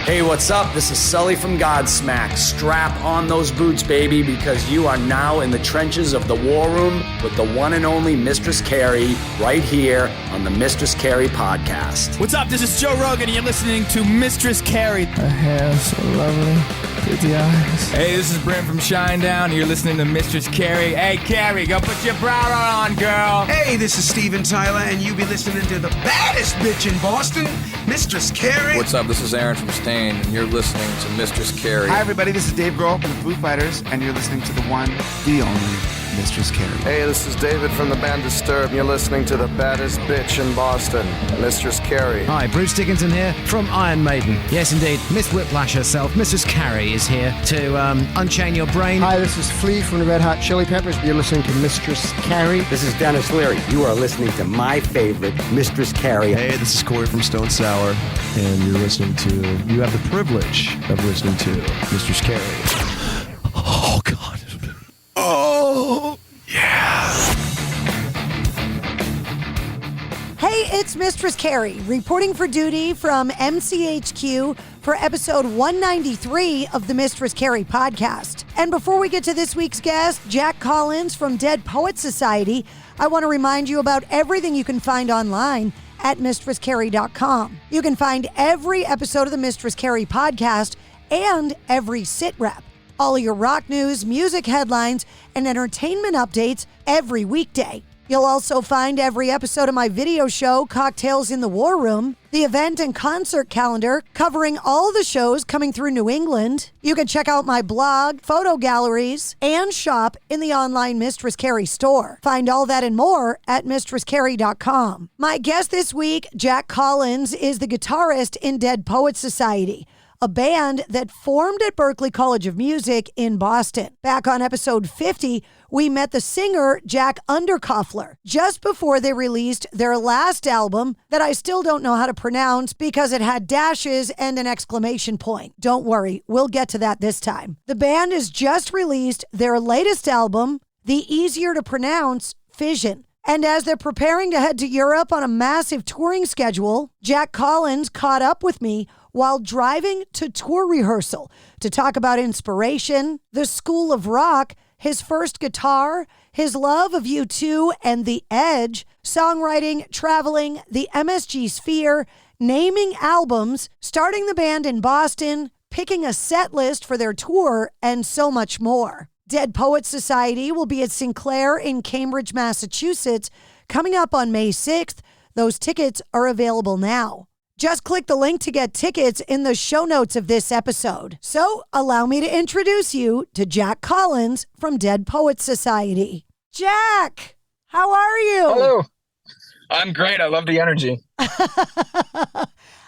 Hey, what's up? This is Sully from Godsmack. Strap on those boots, baby, because you are now in the trenches of the war room with the one and only Mistress Carrie right here on the Mistress Carrie podcast. What's up? This is Joe Rogan, and you're listening to Mistress Carrie. Her hair so lovely, pretty eyes. Hey, this is Brent from Shinedown, and you're listening to Mistress Carrie. Hey, Carrie, go put your bra on, girl. Hey, this is Steven Tyler, and you be listening to the baddest bitch in Boston, Mistress Carrie. What's up? This is Aaron from Stain, and you're listening to Mistress Carrie. Hi, everybody. This is Dave Grohl from the Foo Fighters, and you're listening to the one, the only Mistress Carrie. Hey, this is David from the band Disturbed, and you're listening to the baddest bitch in Boston, Mistress Carrie. Hi, Bruce Dickinson here from Iron Maiden. Yes, indeed, Miss Whiplash herself, Mistress Carrie, is here to unchain your brain. Hi, this is Flea from the Red Hot Chili Peppers. You're listening to Mistress Carrie. This is Dennis Leary. You are listening to my favorite, Mistress Carrie. Hey, this is Corey from Stone Sour, and you have the privilege of listening to Mistress Carrie. Oh, God. Oh, yeah. Hey, it's Mistress Carrie, reporting for duty from MCHQ for episode 193 of the Mistress Carrie podcast. And before we get to this week's guest, Jack Collins from Dead Poets Society, I want to remind you about everything you can find online at mistresscarrie.com. You can find every episode of the Mistress Carrie podcast and every sit rep. All your rock news, music headlines, and entertainment updates every weekday. You'll also find every episode of my video show, Cocktails in the War Room, the event and concert calendar covering all the shows coming through New England. You can check out my blog, photo galleries, and shop in the online Mistress Carrie store. Find all that and more at mistresscarrie.com. My guest this week, Jack Collins, is the guitarist in Dead Poets Society, a band that formed at Berklee College of Music in Boston. Back on episode 50, we met the singer Jack Underkofler just before they released their last album that I still don't know how to pronounce because it had dashes and an exclamation point. Don't worry, we'll get to that this time. The band has just released their latest album, the easier to pronounce Fission. And as they're preparing to head to Europe on a massive touring schedule, Jack Collins caught up with me while driving to tour rehearsal to talk about inspiration, the school of rock, his first guitar, his love of U2 and The Edge, songwriting, traveling, the MSG Sphere, naming albums, starting the band in Boston, picking a set list for their tour, and so much more. Dead Poets Society will be at Sinclair in Cambridge, Massachusetts, coming up on May 6th. Those tickets are available now. Just click the link to get tickets in the show notes of this episode. So allow me to introduce you to Jack Collins from Dead Poets Society. Jack, how are you? Hello. I'm great. I love the energy.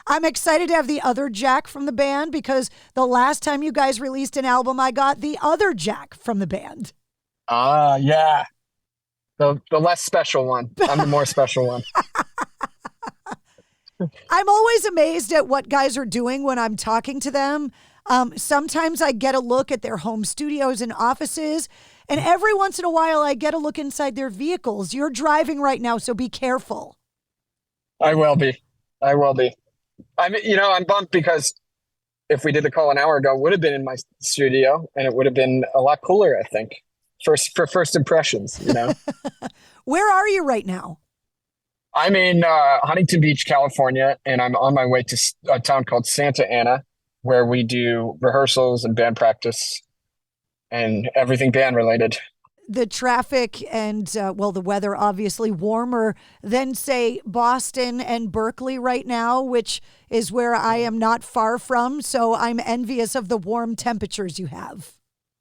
I'm excited to have the other Jack from the band because the last time you guys released an album, I got the other Jack from the band. Yeah. The less special one. I'm the more special one. I'm always amazed at what guys are doing when I'm talking to them. Sometimes I get a look at their home studios and offices, and every once in a while I get a look inside their vehicles. You're driving right now, so be careful. I will be. I'm bummed because if we did the call an hour ago, it would have been in my studio, and it would have been a lot cooler, I think, for first impressions, Where are you right now? I'm in Huntington Beach, California, and I'm on my way to a town called Santa Ana, where we do rehearsals and band practice and everything band related. The traffic and, the weather obviously warmer than, say, Boston and Berkeley right now, which is where I am not far from. So I'm envious of the warm temperatures you have.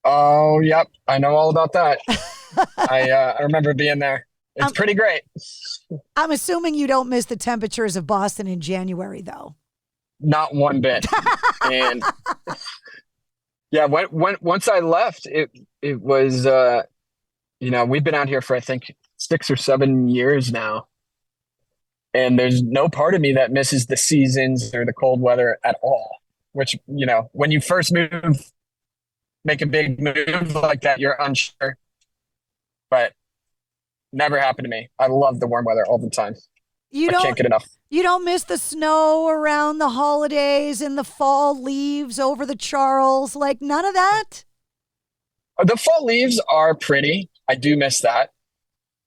Oh, yep. I know all about that. I remember being there. It's pretty great. I'm assuming you don't miss the temperatures of Boston in January, though. Not one bit. And yeah, once I left, it was, we've been out here for, I think, 6 or 7 years now. And there's no part of me that misses the seasons or the cold weather at all, which, when you first make a big move like that, you're unsure. But never happened to me. I love the warm weather all the time. You can't get enough. You don't miss the snow around the holidays and the fall leaves over the Charles? Like, none of that? The fall leaves are pretty. I do miss that.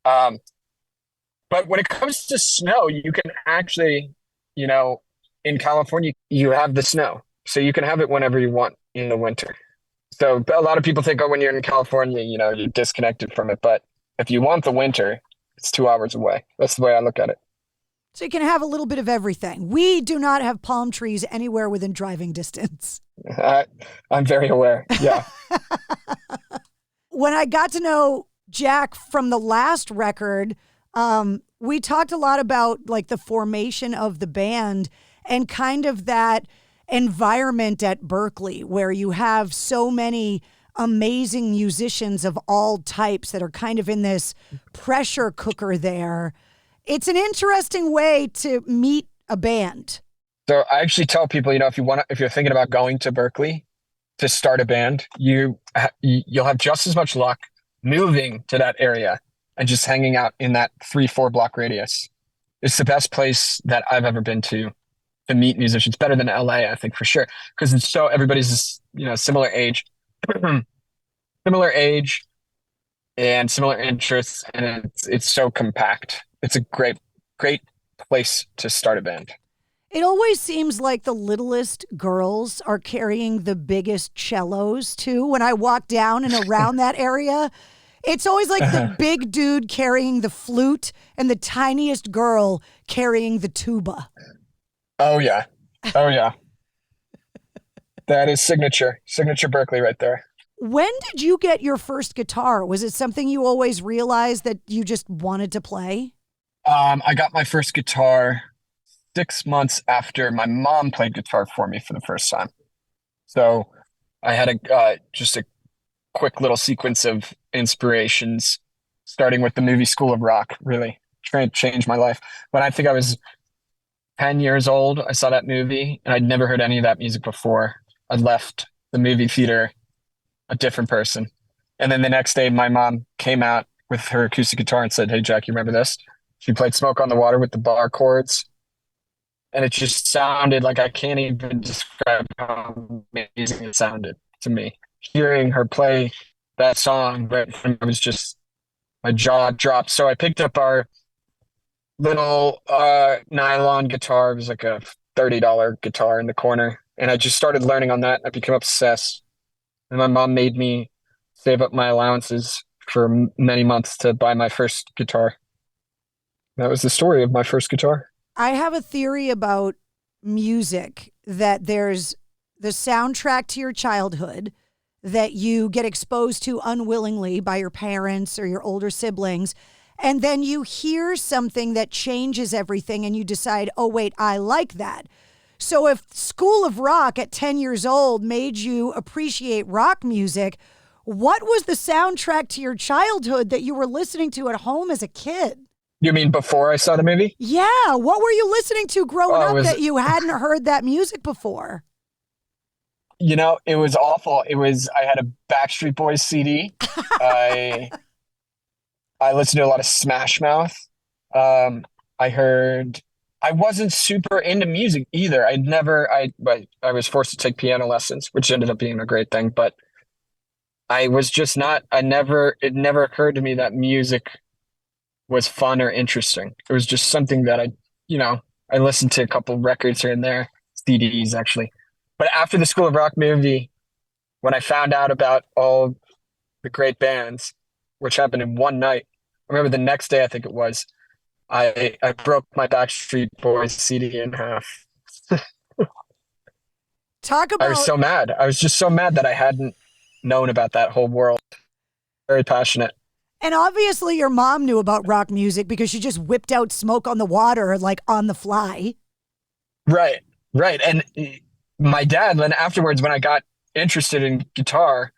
But when it comes to snow, you can actually, in California, you have the snow. So you can have it whenever you want in the winter. So a lot of people think, when you're in California, you're disconnected from it. But if you want the winter, it's 2 hours away. That's the way I look at it. So you can have a little bit of everything. We do not have palm trees anywhere within driving distance. I'm very aware. Yeah. When I got to know Jack from the last record, we talked a lot about like the formation of the band and kind of that environment at Berklee where you have so many amazing musicians of all types that are kind of in this pressure cooker there. It's an interesting way to meet a band. So I actually tell people, if you're thinking about going to Berklee to start a band, you'll have just as much luck moving to that area and just hanging out in that 3-4 block radius. It's the best place that I've ever been to meet musicians. Better than LA, I think, for sure, because it's everybody's similar age, similar age, and similar interests, and it's so compact. It's a great place to start a band. It always seems like the littlest girls are carrying the biggest cellos too. When I walk down and around that area, it's always like the big dude carrying the flute and the tiniest girl carrying the tuba. Oh yeah. That is signature Berklee right there. When did you get your first guitar? Was it something you always realized that you just wanted to play? I got my first guitar 6 months after my mom played guitar for me for the first time. So I had just a quick little sequence of inspirations, starting with the movie School of Rock, really changed my life. When I think I was 10 years old, I saw that movie, and I'd never heard any of that music before. I left the movie theater a different person. And then the next day, my mom came out with her acoustic guitar and said, "Hey, Jack, you remember this?" She played Smoke on the Water with the bar chords. And it just sounded like, I can't even describe how amazing it sounded to me. Hearing her play that song, but it was just, my jaw dropped. So I picked up our little nylon guitar. It was like a $30 guitar in the corner. And I just started learning on that. I became obsessed. And my mom made me save up my allowances for many months to buy my first guitar. That was the story of my first guitar. I have a theory about music that there's the soundtrack to your childhood that you get exposed to unwillingly by your parents or your older siblings. And then you hear something that changes everything and you decide, oh, wait, I like that. So if School of Rock at 10 years old made you appreciate rock music, what was the soundtrack to your childhood that you were listening to at home as a kid? You mean before I saw the movie? Yeah. What were you listening to growing up that you hadn't heard that music before? It was awful. I had a Backstreet Boys CD. I listened to a lot of Smash Mouth. I wasn't super into music either. I was forced to take piano lessons, which ended up being a great thing, but I was just not, it never occurred to me that music was fun or interesting. It was just something that I listened to a couple records here and there, CDs actually. But after the School of Rock movie, when I found out about all the great bands, which happened in one night, I remember the next day, I think it was, I broke my Backstreet Boys CD in half. I was so mad. I was just so mad that I hadn't known about that whole world. Very passionate. And obviously your mom knew about rock music because she just whipped out Smoke on the Water like on the fly. Right. And my dad, then afterwards, when I got interested in guitar,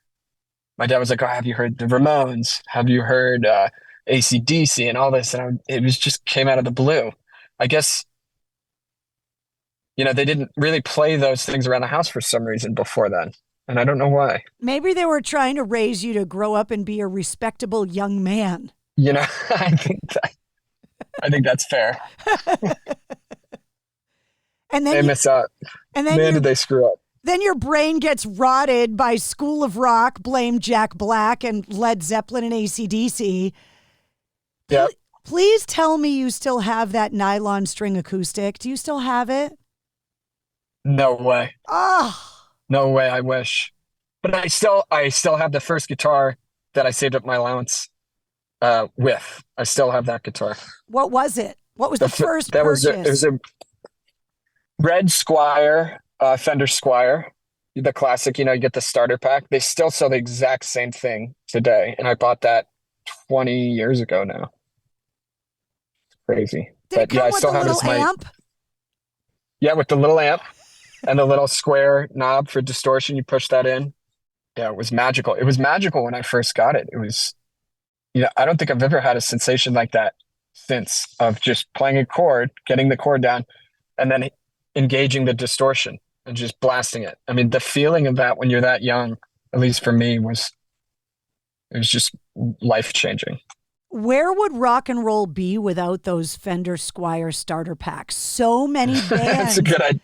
my dad was like, "Oh, have you heard the Ramones? Have you heard AC/DC and all this?" And it was just came out of the blue. I guess, they didn't really play those things around the house for some reason before then. And I don't know why. Maybe they were trying to raise you to grow up and be a respectable young man. I think that I think that's fair. And then they miss out. And then man, did they screw up. Then your brain gets rotted by School of Rock, blame Jack Black, and Led Zeppelin and AC/DC. Yep. Please tell me you still have that nylon string acoustic. Do you still have it? No way. Oh. No way, I wish. But I still have the first guitar that I saved up my allowance with. I still have that guitar. What was it? What was the first that purchase? It was a red Squire, Fender Squire, the classic, you get the starter pack. They still sell the exact same thing today. And I bought that 20 years ago now. It's crazy. Did it come with the little amp? Yeah, with the little amp and the little square knob for distortion. You push that in. Yeah, it was magical. It was magical when I first got it. It was, I don't think I've ever had a sensation like that since, of just playing a chord, getting the chord down, and then engaging the distortion and just blasting it. I mean, the feeling of that when you're that young, at least for me, it was just life-changing. Where would rock and roll be without those Fender Squire starter packs? So many bands. That's a good idea.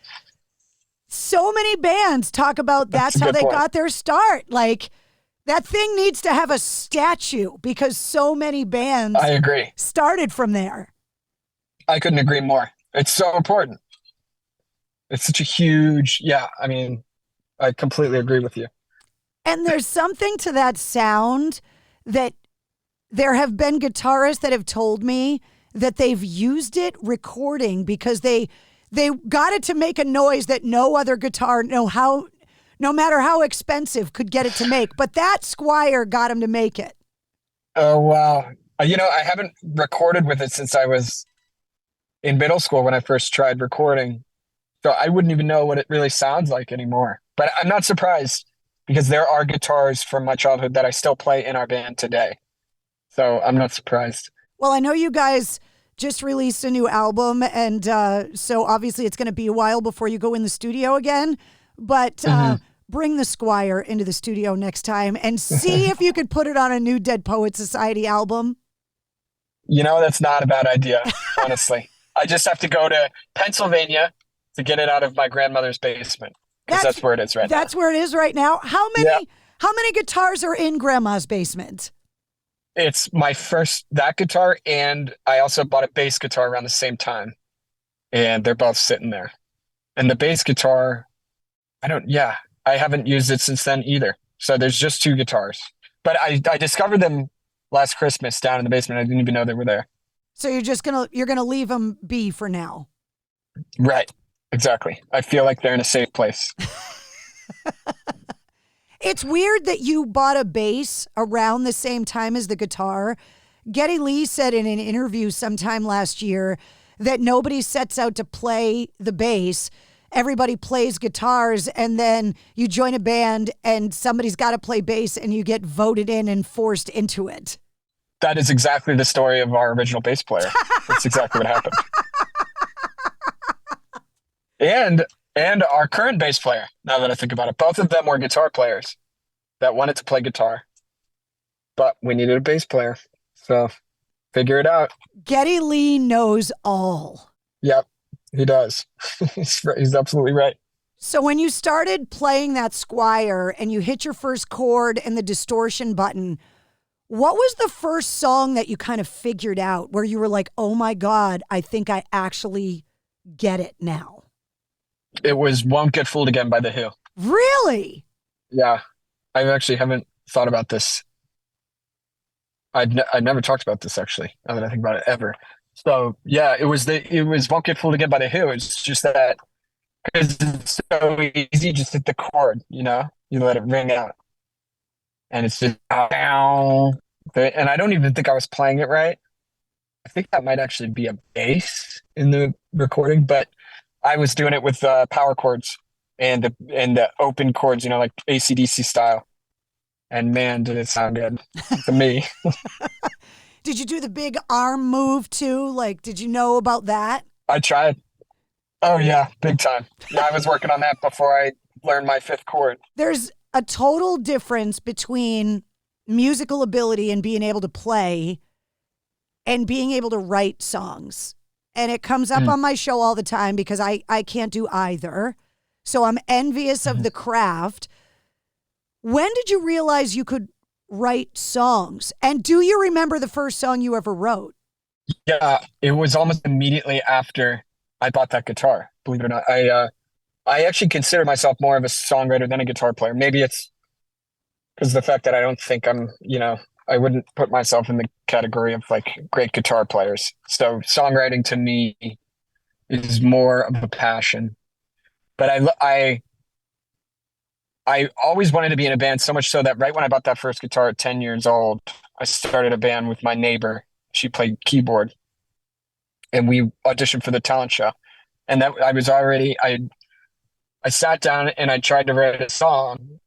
So many bands talk about that's how they got their start. Like, that thing needs to have a statue because so many bands I agree. Started from there. I couldn't agree more. It's so important. It's such a huge, I completely agree with you. And there's something to that sound that there have been guitarists that have told me that they've used it recording because they got it to make a noise that no other guitar, no matter how expensive, could get it to make. But that Squire got him to make it. Oh, wow. I haven't recorded with it since I was in middle school when I first tried recording. So I wouldn't even know what it really sounds like anymore. But I'm not surprised because there are guitars from my childhood that I still play in our band today. So I'm not surprised. Well, I know you guys just released a new album, and so obviously it's going to be a while before you go in the studio again. But bring the Squire into the studio next time and see if you could put it on a new Dead Poets Society album. That's not a bad idea, honestly. I just have to go to Pennsylvania to get it out of my grandmother's basement, because that's where it is right now. That's where it is right now. How many guitars are in Grandma's basement? It's that guitar, and I also bought a bass guitar around the same time, and they're both sitting there. And the bass guitar, I haven't used it since then either. So there's just two guitars. But I discovered them last Christmas down in the basement. I didn't even know they were there. So you're gonna leave them be for now. Right. Exactly. I feel like they're in a safe place. It's weird that you bought a bass around the same time as the guitar. Geddy Lee said in an interview sometime last year that nobody sets out to play the bass. Everybody plays guitars, and then you join a band and somebody's got to play bass and you get voted in and forced into it. That is exactly the story of our original bass player. That's exactly what happened. And our current bass player, now that I think about it, both of them were guitar players that wanted to play guitar, but we needed a bass player. So figure it out. Geddy Lee knows all. Yep, he does. He's absolutely right. So when you started playing that Squire and you hit your first chord and the distortion button, what was the first song that you kind of figured out where you were like, oh my God, I think I actually get it now? It was Won't Get Fooled Again by The Who. Really? Yeah. I actually haven't thought about this. I'd never talked about this, actually, now that I think about it, ever. So, yeah, it was Won't Get Fooled Again by The Who. It's just that, because it's so easy, just hit the chord, you let it ring out. And it's just, and I don't even think I was playing it right. I think that might actually be a bass in the recording, but I was doing it with power chords and the open chords, like AC/DC style. And man, did it sound good to me. Did you do the big arm move too? Like, did you know about that? I tried. Oh yeah, big time. Yeah, I was working on that before I learned my fifth chord. There's a total difference between musical ability and being able to play and being able to write songs. And it comes up on my show all the time because I can't do either. So I'm envious of the craft. When did you realize you could write songs? And do you remember the first song you ever wrote? Yeah, it was almost immediately after I bought that guitar, believe it or not. I actually consider myself more of a songwriter than a guitar player. Maybe it's because of the fact that I don't think I wouldn't put myself in the category of like great guitar players. So songwriting to me is more of a passion. But I always wanted to be in a band, so much so that right when I bought that first guitar at 10 years old, I started a band with my neighbor. She played keyboard, and we auditioned for the talent show. And that I sat down and I tried to write a song,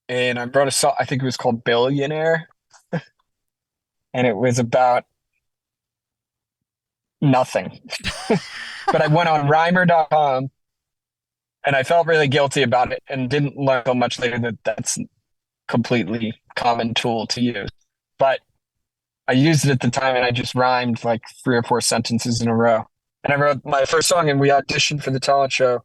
and I wrote a song. I think it was called Billionaire, and it was about nothing. But I went on rhymer.com, and I felt really guilty about it, and didn't learn so much later that that's a completely common tool to use. But I used it at the time, and I just rhymed like 3 or 4 sentences in a row. And I wrote my first song, and we auditioned for the talent show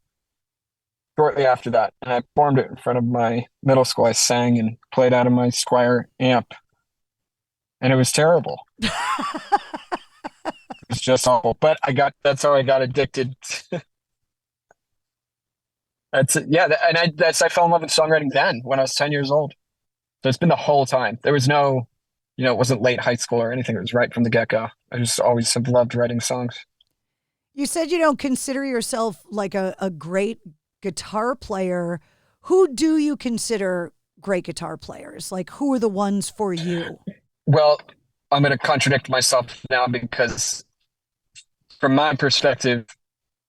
shortly after that. And I performed it in front of my middle school. I sang and played out of my Squire amp. And it was terrible. It was just awful. But that's how I got addicted. That's it. Yeah. I fell in love with songwriting then when I was 10 years old. So it's been the whole time. There was no, it wasn't late high school or anything. It was right from the get-go. I just always have loved writing songs. You said you don't consider yourself like a great guitar player. Who do you consider great guitar players? Like, who are the ones for you? Well, I'm going to contradict myself now because from my perspective,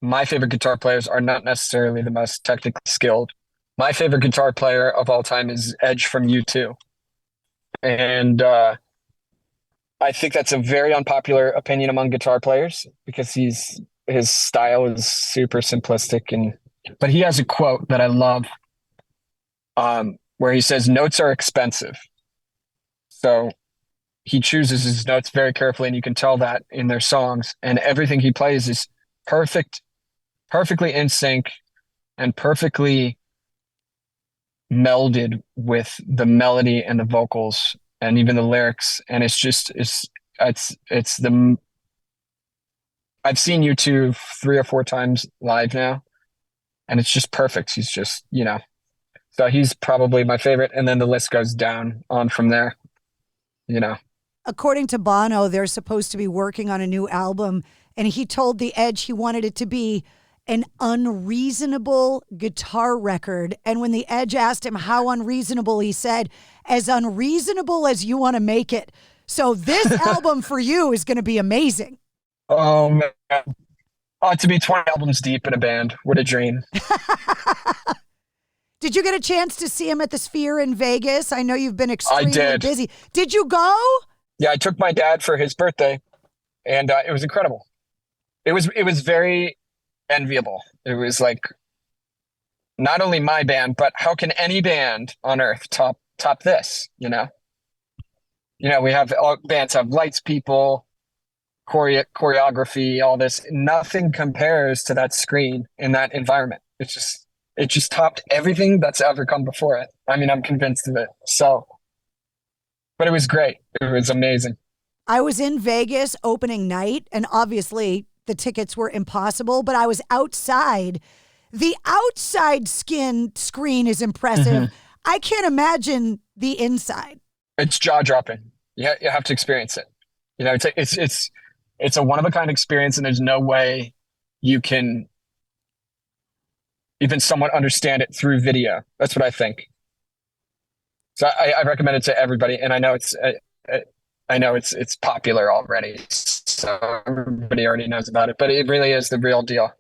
my favorite guitar players are not necessarily the most technically skilled. My favorite guitar player of all time is Edge from U2. And I think that's a very unpopular opinion among guitar players because his style is super simplistic. But he has a quote that I love where he says, "Notes are expensive." So he chooses his notes very carefully, and you can tell that in their songs. And everything he plays is perfectly in sync and perfectly melded with the melody and the vocals and even the lyrics. And I've seen U2 3 or 4 times live now, and it's just perfect. He's just, so he's probably my favorite. And then the list goes down on from there, According to Bono, they're supposed to be working on a new album, and he told The Edge he wanted it to be an unreasonable guitar record. And when The Edge asked him how unreasonable, he said, as unreasonable as you want to make it. So this album for you is going to be amazing. Oh, man. To be 20 albums deep in a band. What a dream. Did you get a chance to see him at the Sphere in Vegas? I know you've been extremely busy. Did you go? Yeah, I took my dad for his birthday, and it was incredible. It was very enviable. It was like not only my band, but how can any band on earth top this? We have bands have lights, people, choreography, all this. Nothing compares to that screen in that environment. It just topped everything that's ever come before it. I mean, I'm convinced of it. So, but it was great. It was amazing. I was in Vegas opening night, and obviously the tickets were impossible, but I was outside. The outside screen is impressive. Mm-hmm. I can't imagine the inside. It's jaw-dropping. You have to experience it. It's a one-of-a-kind experience, and there's no way you can even somewhat understand it through video. That's what I think. So I recommend it to everybody, and I know it's popular already, so everybody already knows about it. But it really is the real deal.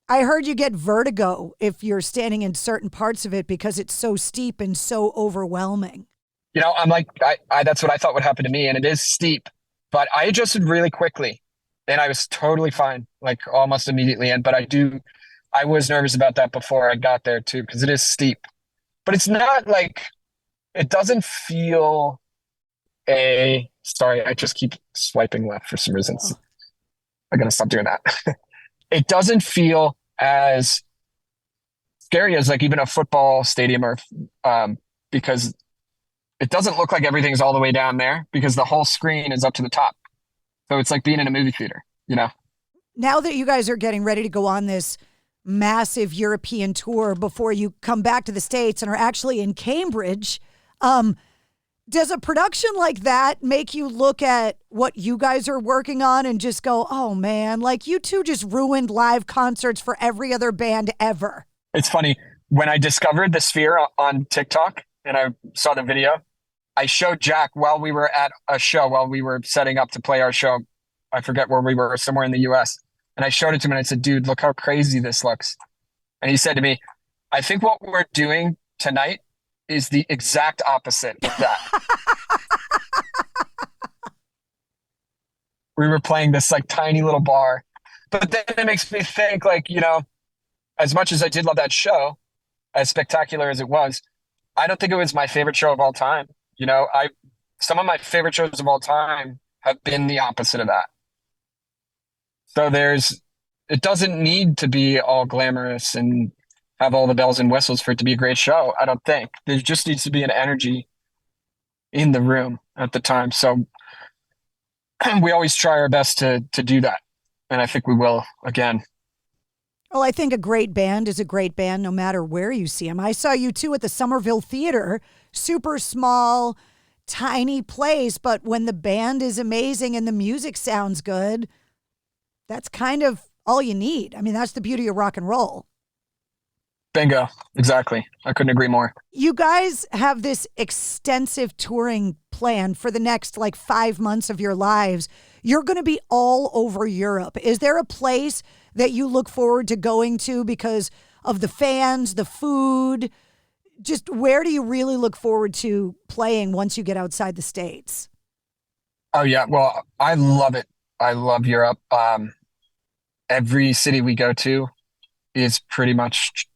I heard you get vertigo if you're standing in certain parts of it because it's so steep and so overwhelming. I'm like, that's what I thought would happen to me, and it is steep. But I adjusted really quickly, and I was totally fine, like almost immediately. But I was nervous about that before I got there too, because it is steep. But it's not like, it doesn't feel Sorry, I just keep swiping left for some reason. I gotta stop doing that. It doesn't feel as scary as like even a football stadium or because it doesn't look like everything's all the way down there because the whole screen is up to the top. So it's like being in a movie theater, you know? Now that you guys are getting ready to go on this massive European tour before you come back to the States and are actually in Cambridge, does a production like that make you look at what you guys are working on and just go, oh man, like you two just ruined live concerts for every other band ever? It's funny. When I discovered the Sphere on TikTok and I saw the video, I showed Jack while we were at a show, while we were setting up to play our show. I forget where we were, somewhere in the US. And I showed it to him and I said, dude, look how crazy this looks. And he said to me, I think what we're doing tonight is the exact opposite of that. We were playing this like tiny little bar. But then it makes me think like, you know, as much as I did love that show, as spectacular as it was, I don't think it was my favorite show of all time. You know, some of my favorite shows of all time have been the opposite of that. So it doesn't need to be all glamorous and have all the bells and whistles for it to be a great show. I don't think. There just needs to be an energy in the room at the time. So we always try our best to do that. And I think we will again. Well, I think a great band is a great band no matter where you see them. I saw you two at the Somerville Theater, super small, tiny place, but when the band is amazing and the music sounds good, that's kind of all you need. I mean, that's the beauty of rock and roll. Bingo. Exactly. I couldn't agree more. You guys have this extensive touring plan for the next 5 months of your lives. You're going to be all over Europe. Is there a place that you look forward to going to because of the fans, the food? Just where do you really look forward to playing once you get outside the States? Oh, yeah. Well, I love it. I love Europe. Every city we go to is pretty much,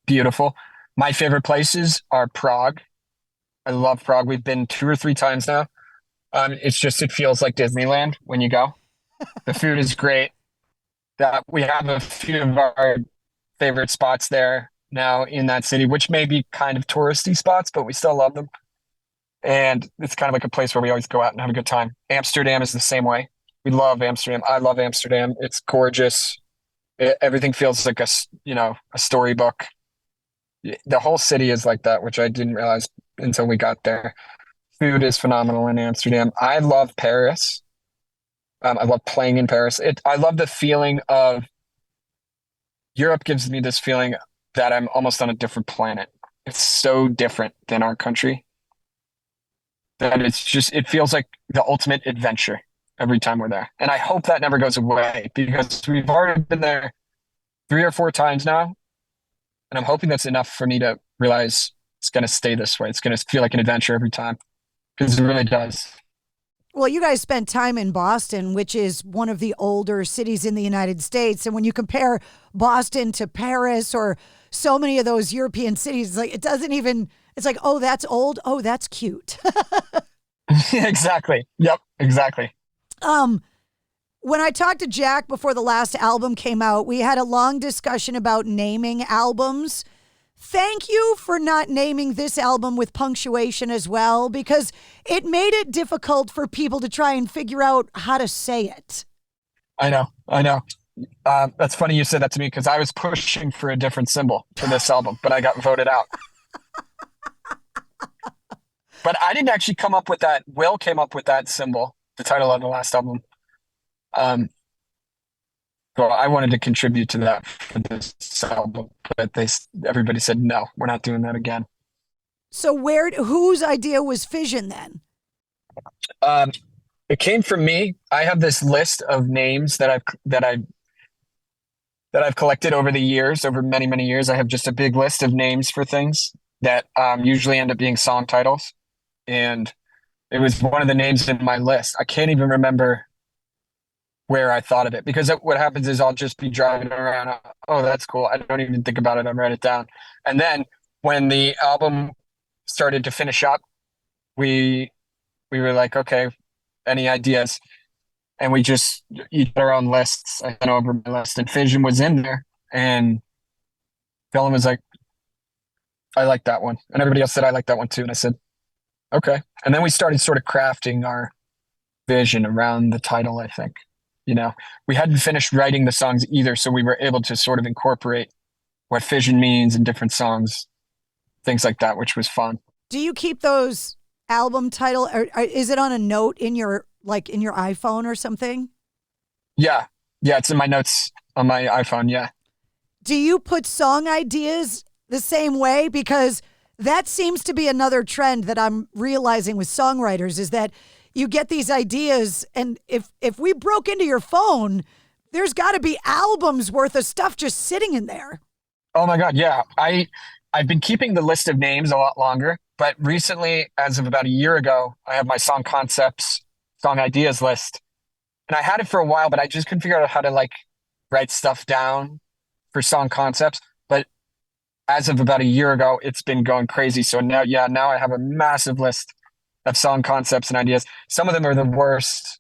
beautiful. My favorite places are Prague. I love Prague. We've been 2 or 3 times now. It feels like Disneyland when you go. The food is great. We have a few of our favorite spots there now in that city, which may be kind of touristy spots, but we still love them. And it's kind of like a place where we always go out and have a good time. Amsterdam is the same way. We love Amsterdam. I love Amsterdam. It's gorgeous. Everything feels like a storybook. The whole city is like that, which I didn't realize until we got there. Food is phenomenal in Amsterdam. I love Paris. I love playing in Paris. I love the feeling of Europe gives me this feeling that I'm almost on a different planet. It's so different than our country that it feels like the ultimate adventure every time we're there. And I hope that never goes away because we've already been there 3 or 4 times now. And I'm hoping that's enough for me to realize it's going to stay this way. It's going to feel like an adventure every time because it really does. Well, you guys spent time in Boston, which is one of the older cities in the United States. And when you compare Boston to Paris or so many of those European cities, it's like, oh, that's old. Oh, that's cute. Exactly. Yep, exactly. When I talked to Jack before the last album came out, we had a long discussion about naming albums. Thank you for not naming this album with punctuation as well, because it made it difficult for people to try and figure out how to say it. I know. That's funny you said that to me because I was pushing for a different symbol for this album, but I got voted out. But I didn't actually come up with that. Will came up with that symbol, the title of the last album. So I wanted to contribute to that for this album, but everybody said, no, we're not doing that again. So whose idea was Fission then? It came from me. I have this list of names that I've collected over the years, over many, many years. I have just a big list of names for things that usually end up being song titles. And it was one of the names in my list. I can't even remember where I thought of it because what happens is I'll just be driving around. Oh, that's cool. I don't even think about it. I write it down. And then when the album started to finish up, we we were like, okay, any ideas? And we just each had our own lists. I went over my list, and Fission was in there. And Dylan was like, I like that one. And everybody else said, I like that one too. And I said, okay. And then we started sort of crafting our vision around the title, I think. We hadn't finished writing the songs either, so we were able to sort of incorporate what Fission means in different songs, things like that, which was fun. Do you keep those album title, or is it on a note in your iPhone or something? Yeah, it's in my notes on my iPhone. Yeah. Do you put song ideas the same way? Because that seems to be another trend that I'm realizing with songwriters, is that you get these ideas, and if we broke into your phone, there's got to be albums worth of stuff just sitting in there. Oh my God, yeah. I've been keeping the list of names a lot longer, but recently, as of about a year ago, I have my song concepts, song ideas list. And I had it for a while, but I just couldn't figure out how to write stuff down for song concepts. But as of about a year ago, it's been going crazy. So now I have a massive list of song concepts and ideas. Some of them are the worst,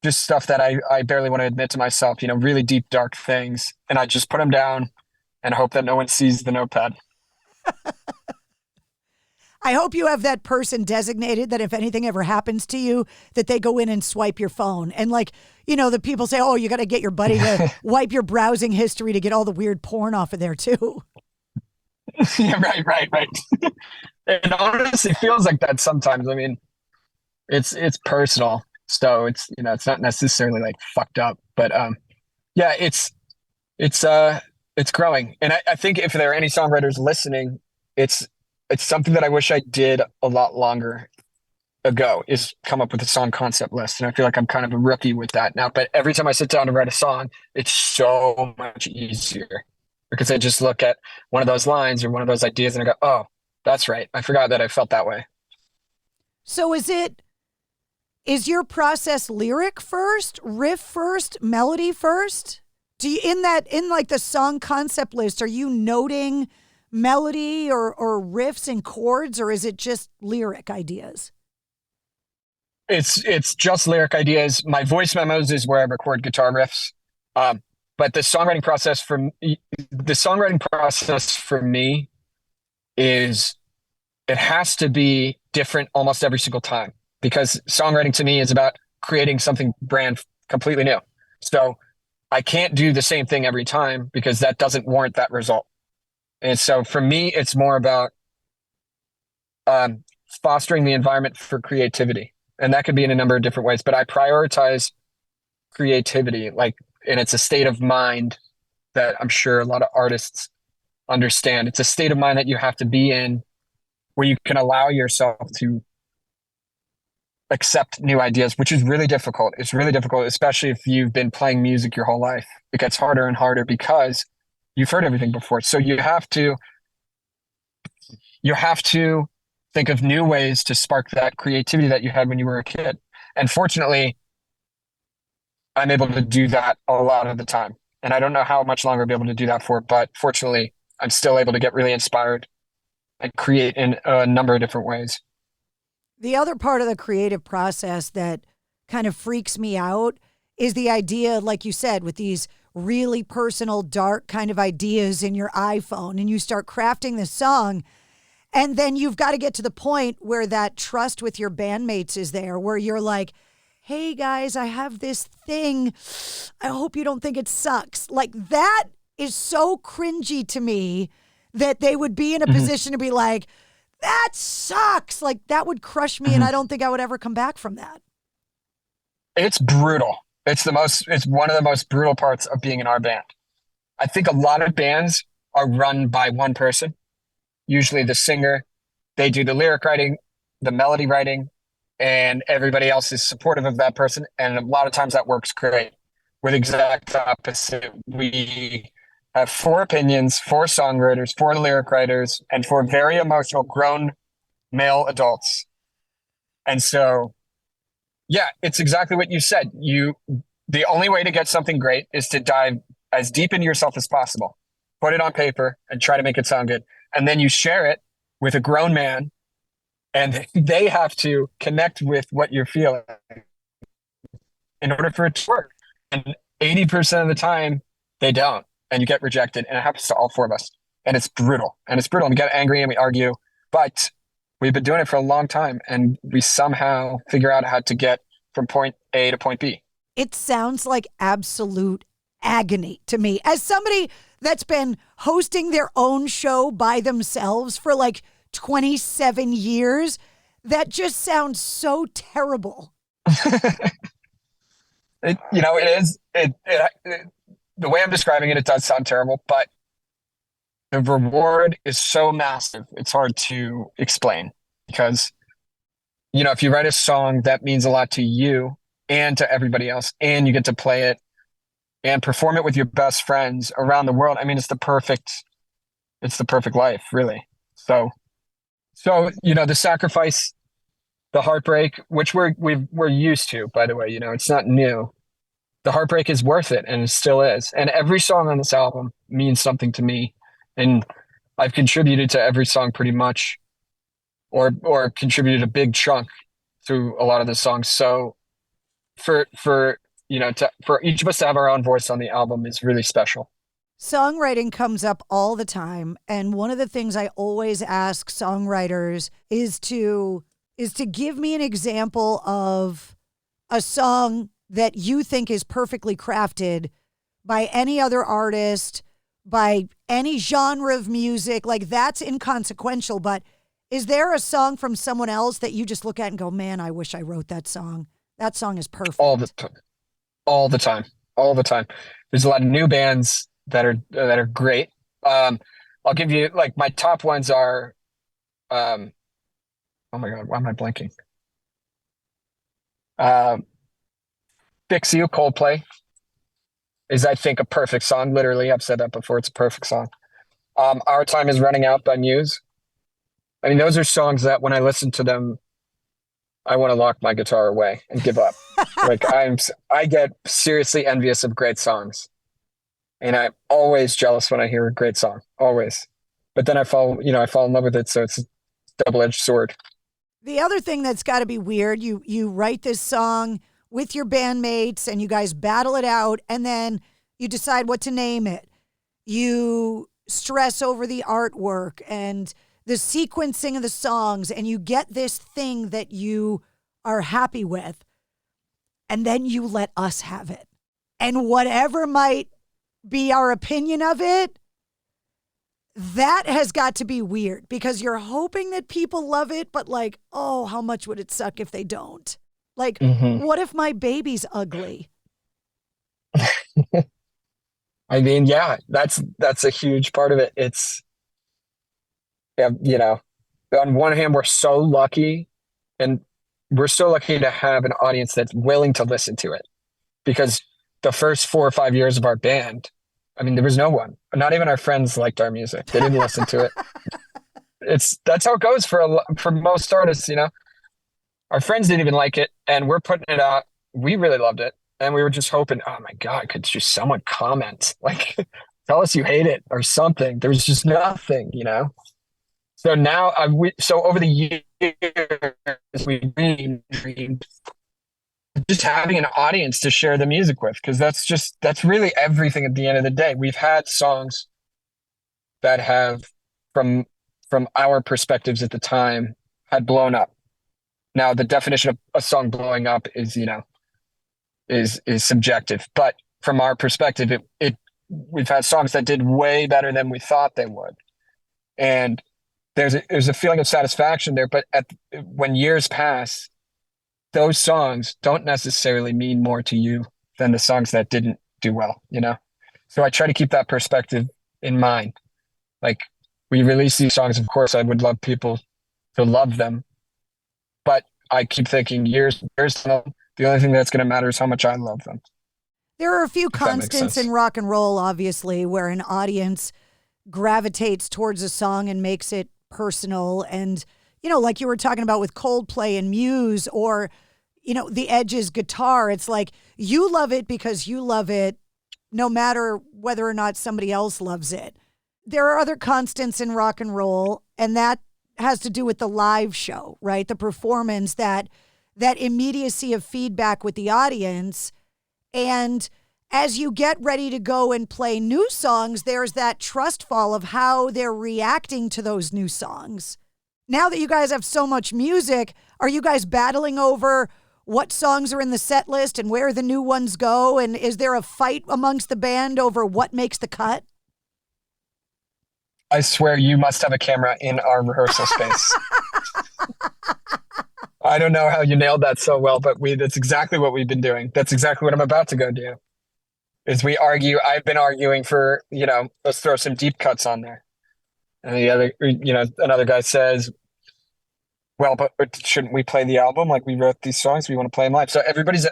just stuff that I barely want to admit to myself, really deep, dark things. And I just put them down and hope that no one sees the notepad. I hope you have that person designated that if anything ever happens to you, that they go in and swipe your phone. And the people say, oh, you got to get your buddy to wipe your browsing history to get all the weird porn off of there too. Yeah, right. And honestly, it feels like that sometimes. I mean, it's personal, so it's it's not necessarily fucked up, but yeah, it's growing. And I think if there are any songwriters listening, it's something that I wish I did a lot longer ago, is come up with a song concept list. And I feel like I'm kind of a rookie with that now. But every time I sit down to write a song, it's so much easier because I just look at one of those lines or one of those ideas and I go, oh, that's right. I forgot that I felt that way. So is your process lyric first, riff first, melody first? Do you, in the song concept list, are you noting melody or riffs and chords, or is it just lyric ideas? It's just lyric ideas. My voice memos is where I record guitar riffs. But the songwriting process for me is, it has to be different almost every single time, because songwriting to me is about creating something brand completely new. So I can't do the same thing every time because that doesn't warrant that result. And so for me, it's more about fostering the environment for creativity. And that could be in a number of different ways, but I prioritize creativity, and it's a state of mind that I'm sure a lot of artists understand. It's a state of mind that you have to be in where you can allow yourself to accept new ideas, which is really difficult. It's really difficult, especially if you've been playing music your whole life. It gets harder and harder because you've heard everything before. So you have to think of new ways to spark that creativity that you had when you were a kid. And fortunately, I'm able to do that a lot of the time. And I don't know how much longer I'll be able to do that for, but fortunately, I'm still able to get really inspired and create in a number of different ways. The other part of the creative process that kind of freaks me out is the idea, like you said, with these really personal, dark kind of ideas in your iPhone, and you start crafting this song, and then you've got to get to the point where that trust with your bandmates is there, where you're like, hey guys, I have this thing. I hope you don't think it sucks. That is so cringy to me that they would be in a position to be like, that sucks. That would crush me, and I don't think I would ever come back from that. It's brutal. It's one of the most brutal parts of being in our band. I think a lot of bands are run by one person, usually the singer. They do the lyric writing, the melody writing, and everybody else is supportive of that person. And a lot of times that works great. With exact opposite, we have 4 opinions, 4 songwriters, 4 lyric writers, and 4 very emotional grown male adults. And so, yeah, it's exactly what you said. The only way to get something great is to dive as deep into yourself as possible, put it on paper and try to make it sound good. And then you share it with a grown man and they have to connect with what you're feeling in order for it to work. And 80% of the time, they don't, and you get rejected. And it happens to all four of us. And it's brutal. And we get angry and we argue, but we've been doing it for a long time, and we somehow figure out how to get from point A to point B. It sounds like absolute agony to me. As somebody that's been hosting their own show by themselves for like 27 years, that just sounds so terrible. It is. The way I'm describing it, it does sound terrible, but the reward is so massive. It's hard to explain because, if you write a song that means a lot to you and to everybody else, and you get to play it and perform it with your best friends around the world, I mean, it's the perfect life, really. So, the sacrifice, the heartbreak, which we're used to, by the way, it's not new. The heartbreak is worth it, and it still is. And every song on this album means something to me. And I've contributed to every song pretty much, or contributed a big chunk through a lot of the songs. So for each of us to have our own voice on the album is really special. Songwriting comes up all the time. And one of the things I always ask songwriters is to give me an example of a song that you think is perfectly crafted by any other artist, by any genre of music. Like, that's inconsequential, but is there a song from someone else that you just look at and go, man, I wish I wrote that song. That song is perfect. All the time. There's a lot of new bands that are great. I'll give you, like, my top ones are, oh my God, why am I blanking? Fix You, Coldplay, is, I think, a perfect song. Literally, I've said that before. It's a perfect song. Our Time Is Running Out by Muse. I mean, those are songs that when I listen to them, I want to lock my guitar away and give up. Like, I get seriously envious of great songs. And I'm always jealous when I hear a great song, always. But then I fall in love with it, so it's a double-edged sword. The other thing that's got to be weird, you write this song with your bandmates and you guys battle it out, and then you decide what to name it. You stress over the artwork and the sequencing of the songs, and you get this thing that you are happy with, and then you let us have it. And whatever might be our opinion of it, that has got to be weird, because you're hoping that people love it, but like, oh, how much would it suck if they don't? Like, What if my baby's ugly? I mean, yeah, that's a huge part of it. It's, on one hand, we're so lucky to have an audience that's willing to listen to it, because the first 4 or 5 years of our band, I mean, there was no one, not even our friends liked our music. They didn't listen to it. That's how it goes for most artists, Our friends didn't even like it, and we're putting it out. We really loved it, and we were just hoping, oh my God, could just someone comment? Like, tell us you hate it or something. There was just nothing, So now, so over the years, we dreamed just having an audience to share the music with, because that's really everything at the end of the day. We've had songs that have, from our perspectives at the time, had blown up. Now, the definition of a song blowing up is subjective, but from our perspective, we've had songs that did way better than we thought they would, and there's a feeling of satisfaction there. But when years pass, those songs don't necessarily mean more to you than the songs that didn't do well, So I try to keep that perspective in mind. Like, we release these songs, of course, I would love people to love them. But I keep thinking years, the only thing that's going to matter is how much I love them. There are a few constants in rock and roll, obviously, where an audience gravitates towards a song and makes it personal. And, like you were talking about with Coldplay and Muse, or, The Edge's guitar. It's like, you love it because you love it, no matter whether or not somebody else loves it. There are other constants in rock and roll, and that has to do with the live show, right? The performance, that immediacy of feedback with the audience. And as you get ready to go and play new songs, there's that trust fall of how they're reacting to those new songs. Now that you guys have so much music, are you guys battling over what songs are in the set list and where the new ones go? And is there a fight amongst the band over what makes the cut? I swear you must have a camera in our rehearsal space. I don't know how you nailed that so well, but that's exactly what we've been doing. That's exactly what I'm about to go do. Is we argue. I've been arguing for, let's throw some deep cuts on there. And the other, another guy says, well, but shouldn't we play the album? Like, we wrote these songs, we want to play them live. So everybody's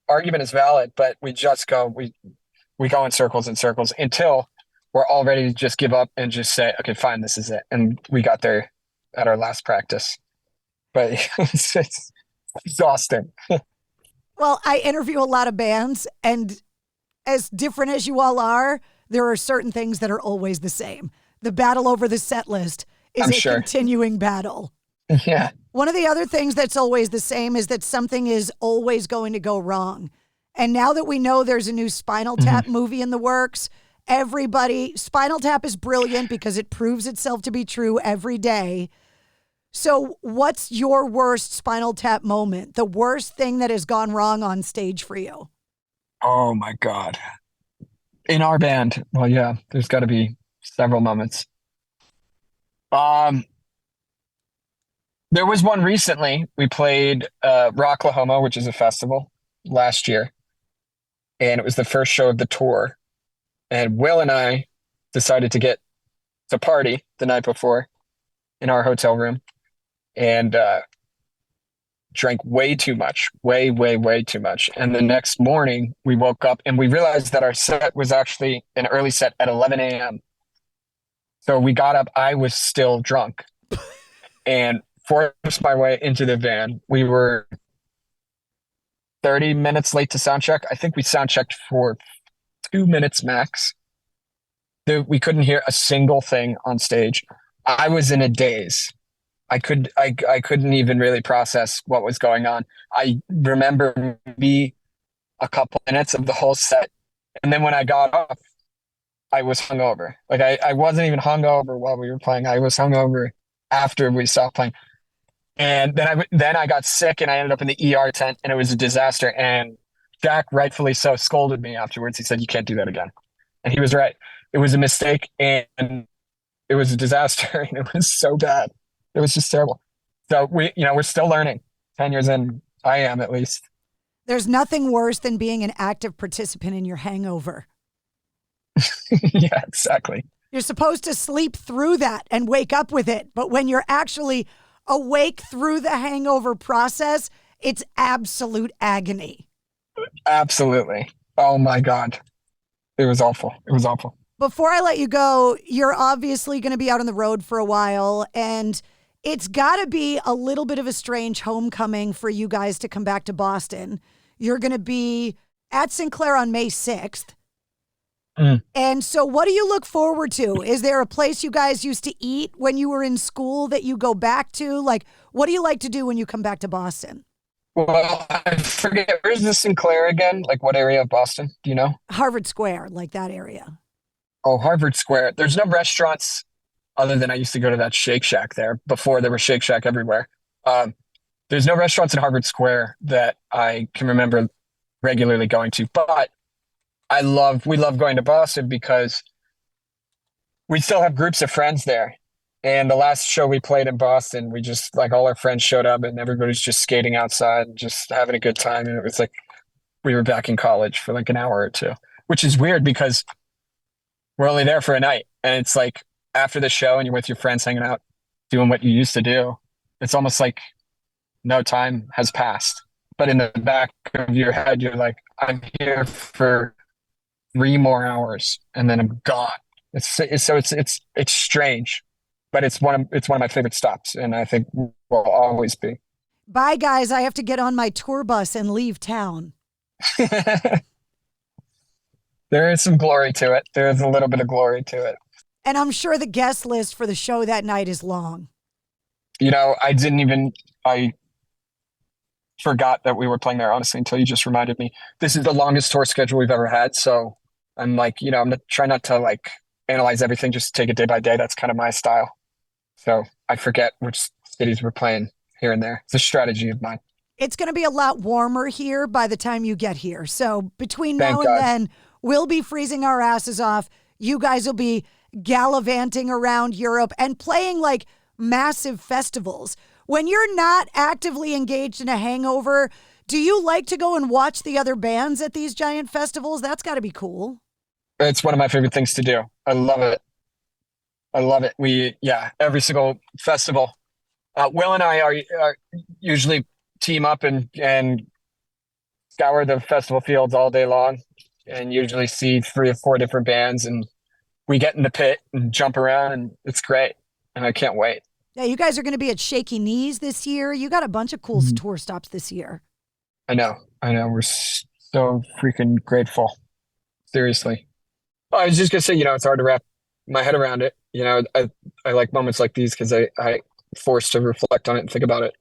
argument is valid, but we just go, we go in circles and circles until we're all ready to just give up and just say, okay, fine, this is it. And we got there at our last practice. But it's exhausting. Well, I interview a lot of bands, and as different as you all are, there are certain things that are always the same. The battle over the set list is continuing battle. Yeah. One of the other things that's always the same is that something is always going to go wrong. And now that we know there's a new Spinal Tap movie in the works, Spinal Tap is brilliant because it proves itself to be true every day. So what's your worst Spinal Tap moment? The worst thing that has gone wrong on stage for you? Oh my God. In our band, well, yeah, there's got to be several moments. There was one recently. We played Rocklahoma, which is a festival, last year. And it was the first show of the tour. And Will and I decided to party the night before in our hotel room. And drank way too much, way too much. And the next morning we woke up and we realized that our set was actually an early set at 11 a.m. So we got up, I was still drunk and forced my way into the van. We were 30 minutes late to sound check. I think we sound checked for 2 minutes max. We couldn't hear a single thing on stage. I was in a daze. I couldn't even really process what was going on. I remember maybe a couple minutes of the whole set. And then when I got off, I was hungover. Like I wasn't even hungover while we were playing. I was hungover after we stopped playing. And then I got sick and I ended up in the ER tent and it was a disaster. And Jack, rightfully so, scolded me afterwards. He said, "You can't do that again." And he was right. It was a mistake and it was a disaster and it was so bad. It was just terrible. So we're still learning. 10 years in, I am at least. There's nothing worse than being an active participant in your hangover. Yeah, exactly. You're supposed to sleep through that and wake up with it. But when you're actually awake through the hangover process, it's absolute agony. Absolutely. Oh my God. It was awful. It was awful. Before I let you go, you're obviously going to be out on the road for a while, and it's got to be a little bit of a strange homecoming for you guys to come back to Boston. You're going to be at Sinclair on May 6th. And so what do you look forward to? Is there a place you guys used to eat when you were in school that you go back to? Like, what do you like to do when you come back to Boston? Well, I forget. Where's the Sinclair again? Like, what area of Boston? Do you know? Harvard Square, like that area. Oh, Harvard Square. There's no restaurants other than I used to go to that Shake Shack there before there was Shake Shack everywhere. There's no restaurants in Harvard Square that I can remember regularly going to, but we love going to Boston because we still have groups of friends there. And the last show we played in Boston, we just, like, all our friends showed up and everybody's just skating outside and just having a good time. And it was like we were back in college for like an hour or two, which is weird because we're only there for a night. And it's like after the show and you're with your friends hanging out, doing what you used to do, it's almost like no time has passed. But in the back of your head, you're like, I'm here for 3 more hours and then I'm gone. It's strange, but it's one of my favorite stops, and I think will always be. Bye, guys. I have to get on my tour bus and leave town. There is some glory to it. There is a little bit of glory to it. And I'm sure the guest list for the show that night is long. I forgot that we were playing there, honestly, until you just reminded me. This is the longest tour schedule we've ever had. So I'm like, I'm gonna try not to like analyze everything, just take it day by day. That's kind of my style. So I forget which cities we're playing here and there. It's a strategy of mine. It's going to be a lot warmer here by the time you get here. So between now and then, we'll be freezing our asses off. You guys will be gallivanting around Europe and playing like massive festivals. When you're not actively engaged in a hangover, do you like to go and watch the other bands at these giant festivals? That's got to be cool. It's one of my favorite things to do. I love it. Every single festival. Will and I are usually team up and scour the festival fields all day long and usually see 3 or 4 different bands, and we get in the pit and jump around, and it's great. And I can't wait. Yeah, you guys are going to be at Shaky Knees this year. You got a bunch of cool tour stops this year. I know. We're so freaking grateful. Seriously. I was just going to say, it's hard to wrap my head around it. I like moments like these because I forced to reflect on it and think about it.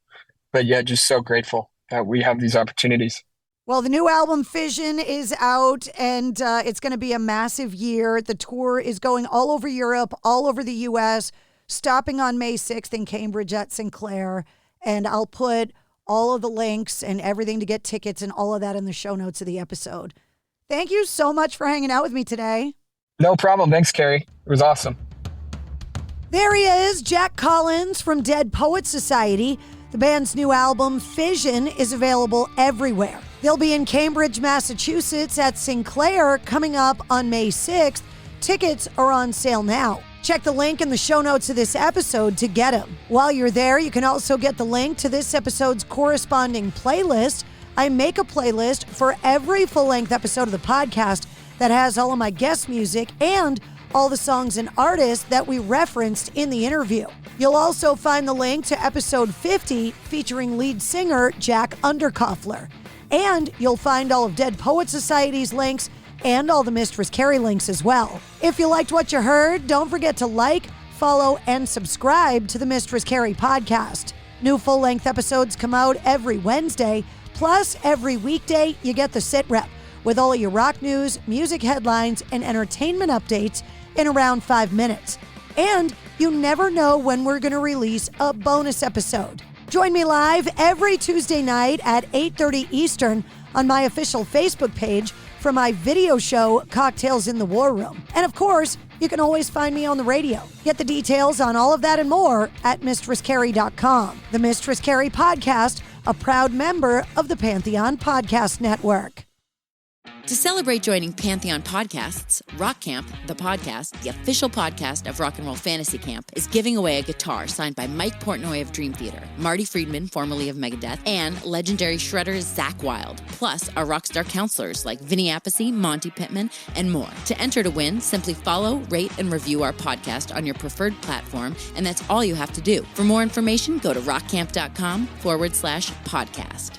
But yeah, just so grateful that we have these opportunities. Well, the new album Fission is out, and it's going to be a massive year. The tour is going all over Europe, all over the U.S., stopping on May 6th in Cambridge at Sinclair. And I'll put all of the links and everything to get tickets and all of that in the show notes of the episode. Thank you so much for hanging out with me today. No problem. Thanks, Carrie. It was awesome. There he is, Jack Collins from Dead Poets Society. The band's new album, Fission, is available everywhere. They'll be in Cambridge, Massachusetts at Sinclair coming up on May 6th. Tickets are on sale now. Check the link in the show notes of this episode to get them. While you're there, you can also get the link to this episode's corresponding playlist. I make a playlist for every full-length episode of the podcast that has all of my guest music and all the songs and artists that we referenced in the interview. You'll also find the link to episode 50 featuring lead singer Jack Underkofler. And you'll find all of Dead Poets Society's links and all the Mistress Carrie links as well. If you liked what you heard, don't forget to like, follow, and subscribe to the Mistress Carrie podcast. New full-length episodes come out every Wednesday, plus every weekday you get the sit rep with all of your rock news, music headlines, and entertainment updates in around 5 minutes. And you never know when we're going to release a bonus episode. Join me live every Tuesday night at 8:30 Eastern on my official Facebook page for my video show, Cocktails in the War Room. And of course, you can always find me on the radio. Get the details on all of that and more at mistresscarrie.com. The Mistress Carrie Podcast, a proud member of the Pantheon Podcast Network. To celebrate joining Pantheon Podcasts, Rock Camp, the podcast, the official podcast of Rock and Roll Fantasy Camp, is giving away a guitar signed by Mike Portnoy of Dream Theater, Marty Friedman, formerly of Megadeth, and legendary shredder Zakk Wylde, plus our rockstar counselors like Vinny Appice, Monty Pittman, and more. To enter to win, simply follow, rate, and review our podcast on your preferred platform, and that's all you have to do. For more information, go to rockcamp.com/podcast.